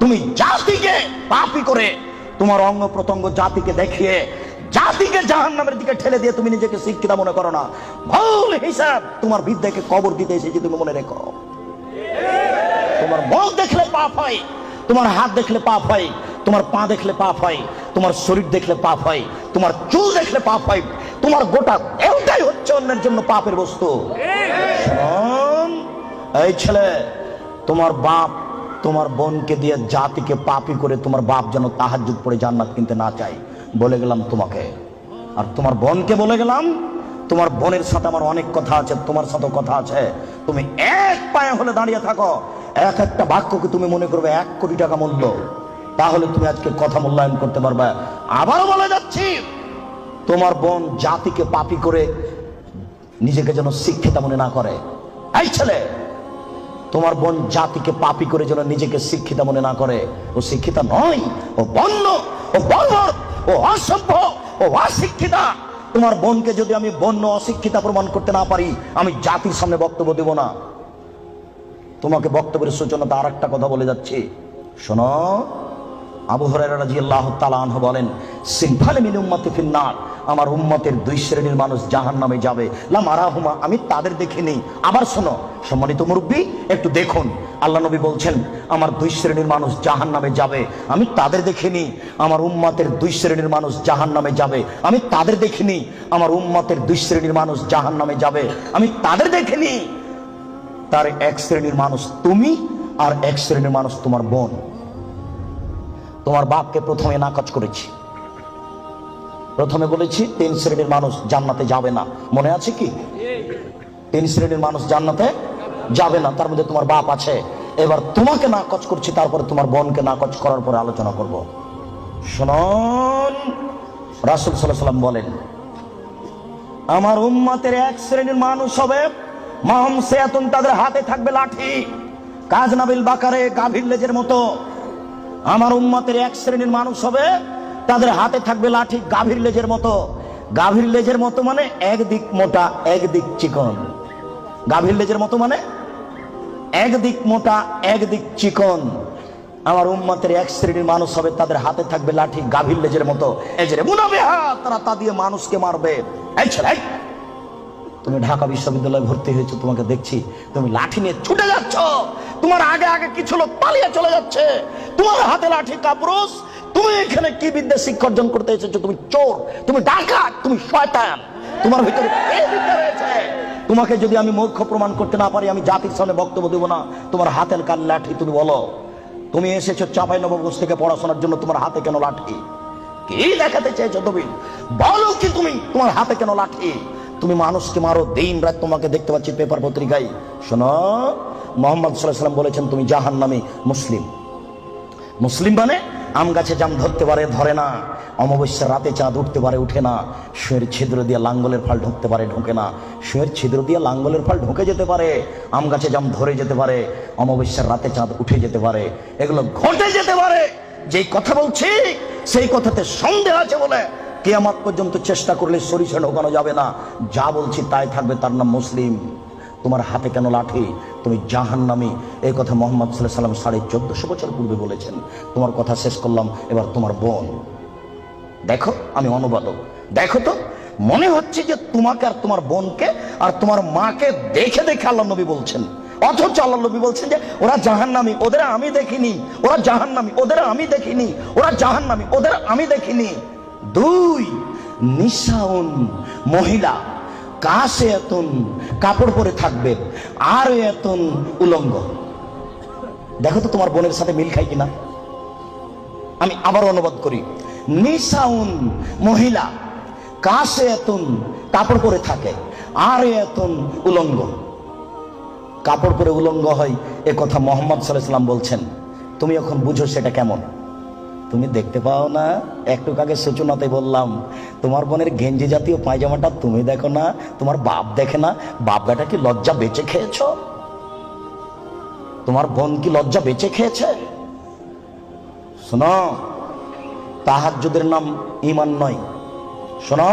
তুমি জাতিকে পাপী করে, তোমার অঙ্গ প্রত্যঙ্গ জাতিকে দেখিয়ে জাতিকে জাহান্নামের দিকে ঠেলে দিয়ে তুমি নিজেকে শিক্ষিত মনে করো না। ভুল হিসাব তোমার বিদ্যাকে কবর দিতে এসেছি, তুমি মনে রেখো। তোমার মুখ দেখলে পাপ হয়, তোমার হাত দেখলে পাপ হয়, তোমার পা দেখলে পাপ হয়, তোমার শরীর দেখলে পাপ হয়, তোমার চুল দেখলে পাপ হয়, তোমার গোটা দেহটাই হচ্ছে অন্যের জন্য পাপের বস্তু। এই ছেলে, তোমার বাপ তোমার বোনকে দিয়ে জাতিকে পাপী করে তোমার বাপ যেন তাহাজ্জুদ পড়ে জান্নাত কিনতে না চাই, বলে গেলাম তোমাকে। আর তোমার বোনকে বলে গেলাম, তোমার বোনের সাথে আমার অনেক কথা আছে, তোমার সাথে কথা আছে। তুমি এক পায়ে হলে দাঁড়িয়ে থাকো, এক একটা বাক্যকে তুমি মনে করবে 1 কোটি টাকা মূল্য, তাহলে তুমি আজকে কথা মূল্যায়ন করতে পারবে। আবারও বলে যাচ্ছি, তোমার বোন জাতিকে পাপী করে নিজেকে যেন শিক্ষিত মনে না করে। এই ছেলে, তোমার বোন জাতিকে পাপী করে যেন নিজেকে শিক্ষিত মনে না করে। ও শিক্ষিতা নয়, ও বন্য, ও বর্বর, ও অসভ্য, ও অশিক্ষিতা। তোমার বোনকে যদি আমি বন্য অশিক্ষিতা প্রমাণ করতে না পারি, আমি জাতির সামনে বক্তব্য দেব না। তোমাকে বক্তব্যের সূচনাতে আর একটা কথা বলে যাচ্ছি, শোনো। আবু হুরায়রা রাদিয়াল্লাহু তাআলা আনহু বলেন, সিনফানে মিন উম্মতি ফিন্নার, আমার উম্মতের 2 শ্রেণীর মানুষ জাহান্নামে যাবে, লা মারাহুমা, আমি তাদের দেখিনি। আবার শোনো সম্মানিত মুরব্বী, একটু দেখুন, আল্লাহ নবী বলছেন আমার 2 শ্রেণীর মানুষ জাহান্নামে যাবে, আমি তাদের দেখিনি। আমার উম্মতের 2 শ্রেণীর মানুষ জাহান্নামে যাবে, আমি তাদের দেখিনি। আমার উম্মতের 2 শ্রেণীর মানুষ জাহান্নামে যাবে, আমি তাদের দেখিনি। তার 1 শ্রেণীর মানুষ তুমি, আর 1 শ্রেণীর মানুষ তোমার বোন। তোমার বাপকে প্রথমে নাকচ করেছি, প্রথমে বলেছি 3 শ্রেণীর মানুষ জান্নাতে যাবে না, মনে আছে কি? 3 শ্রেণীর মানুষ জান্নাতে যাবে না, তার মধ্যে তোমার বাপ আছে। এবার তোমাকে নাকচ করছি, তারপরে তোমার বোনকে নাকচ করার পরে আলোচনা করব। শুনুন, রাসূল সাল্লাল্লাহু আলাইহি ওয়াসাল্লাম বলেন, আমার উম্মতের 1 শ্রেণীর মানুষ হবে মাহম সিয়াতুন, তাদের হাতে থাকবে লাঠি, কাজনাবিল বাকারে, গাভীর লেজের মতো। আমার উম্মতের 1 শ্রেণীর মানুষ হবে, তাদের হাতে থাকবে লাঠি, গাভীর লেজের মতো। গাভীর লেজের মতো মানে একদিক মোটা একদিক চিকন। গাভীর লেজের মতো মানে একদিক মোটা একদিক চিকন। আমার উম্মতের 1 শ্রেণীর মানুষ হবে, তাদের হাতে থাকবে লাঠি, গাভীর লেজের মতো। এজরে মুনাবিহা, তারা তা দিয়ে মানুষকে মারবে। এই ছেলে, তুমি ঢাকা বিশ্ববিদ্যালয়ে ভর্তি হয়েছো, তোমাকে দেখছি তুমি লাঠি নিয়ে ছুটে যাচ্ছ। তোমার আগে আগে কিছু লোক পালিয়ে চলে যাচ্ছে, তোমার হাতে লাঠি কাপুরুষ। তুমি এখানে কি বিদ্যা শিক্ষা অর্জন করতে এসেছো? তুমি চোর, তুমি ডাকাত, তুমি শয়তান। তোমার ভিতরে কে বিদ্যা রয়েছে? তোমাকে যদি আমি মূর্খ প্রমাণ করতে না পারি, আমি জাতির সামনে বক্তব্য দেব না। তোমার হাতের কান লাঠি, তুমি বলো। তুমি এসেছো চাঁপাইনবাবগঞ্জ থেকে পড়াশোনার জন্য, তোমার হাতে কেন লাঠি? কি দেখাতে চেয়েছো তুমি? বলো কি তুমি, তোমার হাতে কেন লাঠি? তুমি মানুষকে মারো দিন রাত, তোমাকে দেখতে পাচ্ছি পেপার পত্রিকায়। শোনো, মুহাম্মদ সাল্লাল্লাহু আলাইহি ওয়াসাল্লাম বলেছেন তুমি জাহান্নামী। মুসলিম, মুসলিম মানে আম গাছে জাম ধরতে পারে, ধরে না। অমাবস্যার রাতে চাঁদ উঠতে পারে, উঠে না। শুয়ের ছিদ্র দিয়ে লাঙ্গলের ফাল ঢুকতে পারে, ঢোকে না। শুয়ের ছিদ্র দিয়ে লাঙ্গলের ফাল ঢুকে যেতে পারে, আম গাছে জাম ধরে যেতে পারে, অমাবস্যার রাতে চাঁদ উঠে যেতে পারে, এগুলো ঘটে যেতে পারে। যেই কথা বলছি সেই কথাতে সন্দেহ আছে বলে কিয়ামত পর্যন্ত চেষ্টা করলে সরিষা ঢোকানো যাবে না। যা বলছি তাই থাকবে, তার নাম মুসলিম। তোমার হাতে কেন লাঠি? তুমি জাহান্নামী। এই কথা মুহাম্মদ সাল্লাল্লাহু আলাইহি ওয়াসাল্লাম 1450 বছর পূর্বে বলেছেন। তোমার কথা শেষ করলাম, এবার তোমার বোন। দেখো, আমি অনুবাদক। দেখো তো, মনে হচ্ছে যে তোমাকে আর তোমার বোনকে আর তোমার মাকে দেখে দেখে আল্লাহ নবী বলছেন, অথচ আল্লাহ নবী বলছেন যে ওরা জাহান্নামী, ওদের আমি দেখিনি। ওরা জাহান্নামী, ওদের আমি দেখিনি। ওরা জাহান্নামী, ওদের আমি দেখিনি। 2 নিসাউন, মহিলা, কাসিয়াতুন, কাপড় পরে থাকবে, আর এতুন, উলঙ্গ। দেখো তো তোমার বোনের সাথে মিল খাই কিনা। আমি আবার অনুবাদ করি, নিসাউন, মহিলা, কাসিয়াতুন, কাপড় পরে থাকে, আর এতুন, উলঙ্গ। কাপড় পরে উলঙ্গ হয়, এ কথা মুহাম্মদ সাল্লাল্লাহু আলাইহি ওয়াসাল্লাম বলছেন। তুমি এখন বুঝো সেটা কেমন। তুমি দেখতে পাও না? একটু আগে সূচনাতে বললাম, তোমার বোনের গেঞ্জি জাতীয় পায়জামাটা তুমি দেখো না, তোমার বাপ দেখে না। বাপ বেটা কি লজ্জা বেঁচে খেয়েছ? তোমার বোন কি লজ্জা বেঁচে খেয়েছে? শোনো, তাহাজ্জুদের নাম ঈমান নয়। শোনো,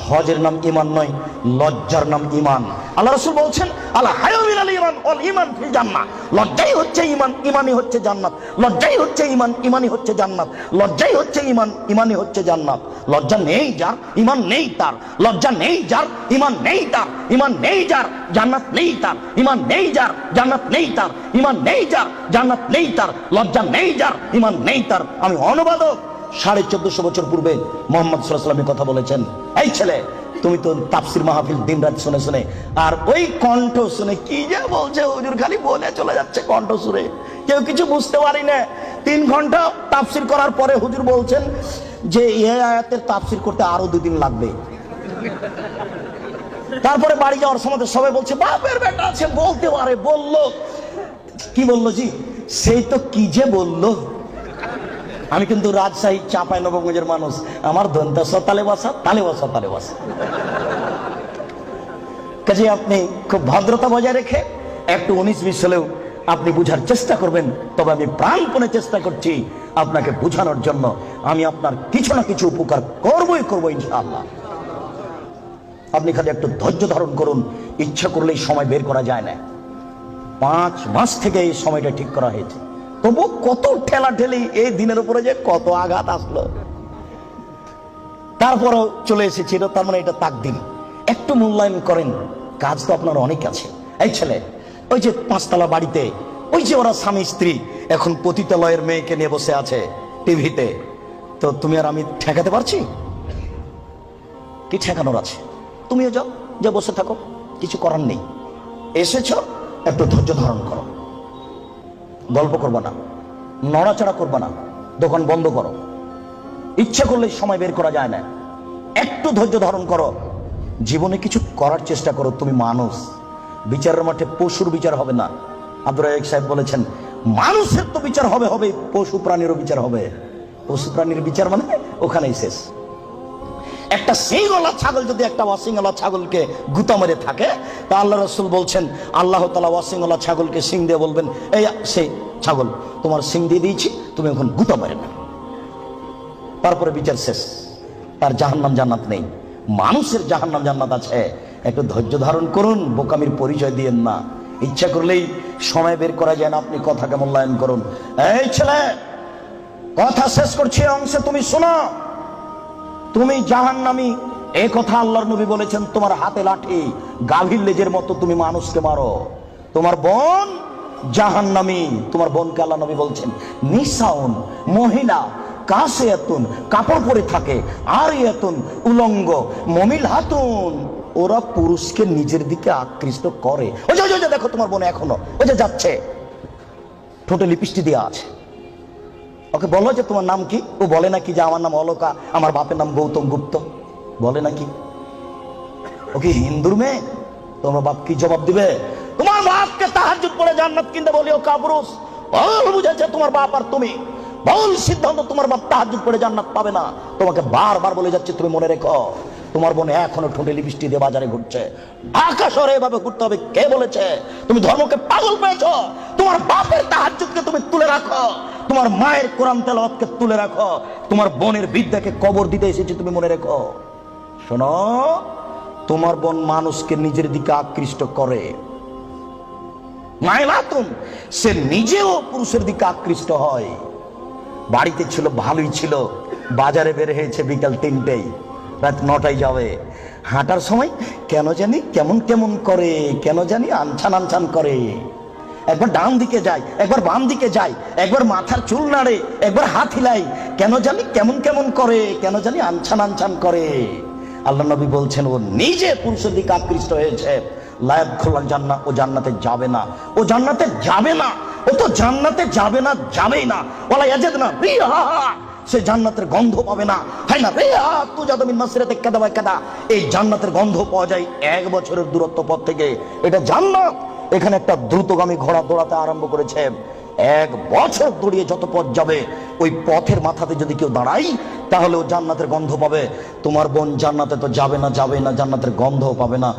হজের নাম ঈমান নয়, লজ্জার নাম ঈমান। আল্লাহ রাসূল বলছেন, আল হায়া মিনাল ঈমান ওয়াল ঈমান ফিল জান্নাহ। লজ্জাই হচ্ছে ঈমান, ঈমানই হচ্ছে জান্নাত। লজ্জাই হচ্ছে ঈমান, ঈমানই হচ্ছে জান্নাত। লজ্জাই হচ্ছে ঈমান, ঈমানই হচ্ছে জান্নাত। লজ্জা নেই যার, ঈমান নেই তার। লজ্জা নেই যার, ঈমান নেই তার। ঈমান নেই যার, জান্নাত নেই তার। ঈমান নেই যার, জান্নাত নেই তার। ঈমান নেই যার, জান্নাত নেই তার। লজ্জা নেই যার, ঈমান নেই তার। আমি অনুবাদক। 1450 বছর পূর্বে মুহাম্মদ সাল্লাল্লাহু আলাইহি ওয়াসাল্লাম কথা বলেছেন, এই ছেলে তুমি তো তাফসীর মাহফিল দিনরাত শুনে শুনে, আর ওই কণ্ঠ শুনে কি যে বলছে হুজুর, খালি বলে চলে যাচ্ছে কণ্ঠ সুরে, কেউ কিছু বুঝতে পারি না। 3 ঘন্টা তাফসীর করার পরে হুজুর বলছেন যে এই আয়াতের তাফসীর করতে আরো 2 দিন লাগবে। তারপরে বাড়ি যাওয়ার সময় সবাই বলছে বাপের বেটা আছে, বলতে পারে। বললো কি বললো জি, সেই তো কি যে বললো। আমি কিন্তু রাজশাহী চাঁপাইনবাবগঞ্জের মানুষ, আমার দন্তাস তালে বসা, তালে বসা, তালে বসা। কাজে আপনি খুব ভদ্রতা বজায় রেখে একটু 19-20 হলেও আপনি বুঝার চেষ্টা করবেন। তবে আমি প্রাণপণে চেষ্টা করছি আপনাকে বোঝানোর জন্য। আমি আপনার কিছু না কিছু উপকার করবই করবো ইনশাআল্লাহ। আপনি খালি একটু ধৈর্য ধারণ করুন। ইচ্ছা করলেই সময় বের করা যায় না। 5 মাস থেকে এই সময়টা ঠিক করা হয়েছে, তবু কত ঠেলা ঠেলি, এই দিনের উপরে যে কত আঘাত আসলো, তারপরও চলে এসেছিল। তার মানে এটা তাকদীর। একটু মূল্যায়ন করেন, কাজ তো আপনার অনেক আছে। এই ছেলে, ওই যে 5 তলা বাড়িতে ওই যে ওরা স্বামী স্ত্রী এখন পতিতালয়ের মেয়েকে নিয়ে বসে আছে টিভিতে, তো তুমি আর আমি ঠেকাতে পারছি কি? ঠেকানোর আছে, তুমিও যাও, যে বসে থাকো, কিছু করার নেই। এসেছ, একটু ধৈর্য ধারণ করো। গল্প করবো না, নড়াচড়া করবো না, দোকান বন্ধ করো। ইচ্ছা করলে সময় বের করা যায় না। একটু ধৈর্য ধারণ করো, জীবনে কিছু করার চেষ্টা করো। তুমি মানুষ, বিচারের মাঠে পশুর বিচার হবে না। আব্দুর রাজ্জাক সাহেব বলেছেন, মানুষের তো বিচার হবে হবে, পশু প্রাণীরও বিচার হবে। পশু প্রাণীর বিচার মানে ওখানেই শেষ। একটা সিংওয়ালা ছাগল যদি একটা অসিংওয়ালা ছাগলকে গুতা মেরে থাকে, তা আল্লাহ রাসূল বলছেন আল্লাহ তাআলা অসিংওয়ালা ছাগলকে সিং দিয়ে বলবেন, এই সেই ছাগল, তোমার সিং দিয়ে দিয়েছি, তুমি এখন গুতা মেরে না। তারপরে বিচার শেষ। তার জাহান্নাম জান্নাত নেই। মানুষের জাহান্নাম জান্নাত আছে। একটু ধৈর্য ধারণ করুন, বোকামির পরিচয় দিয়েন না। ইচ্ছা করলেই সময় বের করা যায় না। আপনি কথাকে মূল্যায়ন করুন। এই ছেলে, কথা শেষ করছি, অংশে তুমি শোনো। তুমি জাহান্নামী, এই কথা আল্লাহর নবী বলেছেন। তোমার হাতে লাঠি, গাভীর লেজের মতো তুমি মানুষকে মারো। তোমার বোন জাহান্নামী। তোমার বোনকে আল্লাহ নবী বলছেন নিসাউন, মহিলা, কাসিয়াতুন, কাপড় পরে থাকে, আরিয়াতুন, উলঙ্গ, মমিল হাতুন, ওরা পুরুষকে নিজের দিকে আকৃষ্ট করে। ওই যে দেখো তোমার বোন এখনো ওই যে যাচ্ছে, ঠোঁটে লিপস্টিক দেওয়া আছে। ওকে বলো যে তোমার নাম কি? ও বলে নাকি যে আমার নাম অলকা, আমার বাপের নাম গৌতম গুপ্ত, বলে নাকি? ওকে হিন্দুর মেয়ে, তোমার বাপ কি জবাব দিবে? তোমার বাপকে তাহাজ্জুদ পড়ে জান্নাত কিনতে বলিও কাপুরুষ। বল বুঝেছে তোমার বাপ আর তুমি, বল সিদ্ধান্ত, তোমার বাপ তাহাজ্জুদ পড়ে জান্নাত পাবে না। তোমাকে বারবার বলে যাচ্ছে, তুমি মনে রেখো। তোমার বোন এখনো ঠোঁটে লিপস্টিক দিয়ে বাজারে ঘুরছে। ঢাকা শহরে এভাবে ঘুরতে হবে কে বলেছে? তুমি ধর্মকে পাগল পেয়েছো। তোমার বাপের তাহাজ্জুদকে তুমি তুলে রাখো, তোমার মায়ের কোরআন তেলাওয়াতকে তুলে রাখো, তোমার বোনের বিদ্যাকে কবর দিতে এসেছে, তুমি মনে রেখো। শোনো, তোমার বোন মানুষকে নিজের দিকে আকৃষ্ট করে। মাইলাতুন, সে নিজেও পুরুষের দিকে আকৃষ্ট হয়। বাড়িতে ছিল, ভালোই ছিল, বাজারে বের হয়েছে বিকাল 3টেই, রাত 9টায় যাবে। হাঁটার সময় কেন জানি কেমন কেমন করে, কেন জানি আনছান আনছান করে। একবার ডান দিকে যায়, একবার বাম দিকে যায়, একবার মাথার চুল নাড়ে, একবার হাত হিলাই, কেন জানি কেমন কেমন করে, কেন জানি আনছান আনছান করে। আল্লাহ নবী বলছেন ও নিজে পুরুষের দিকে আকৃষ্ট হয়েছে। লা ইয়াদখুলুল জান্নাহ, ও জান্নাতে যাবে না, ও জান্নাতে যাবে না, ও তো জান্নাতে যাবে না, যাবেই না। ওয়ালা ইয়াজিদনা রিহা, সে জান্নাতের গন্ধ পাবে না। হাই না রিহা তুজাদু মিন মাসিরাতি কাদা ওয়া কাদা, এই জান্নাতের গন্ধ পাওয়া যায় 1 বছরের দূরত্ব পথ থেকে। এটা জান্নাত। এখানে একটা দ্রুতগামী ঘোড়া দৌড়াতে আরম্ভ করেছে। 1 বছর দৌড়িয়ে যত পথ যাবে, ওই পথের মাথাতে যদি কেউ দাঁড়াই, তাহলে ও জান্নাতের গন্ধ পাবে। তোমার বোন জান্নাতে তো যাবে না, যাবে না, জান্নাতের গন্ধও পাবে না।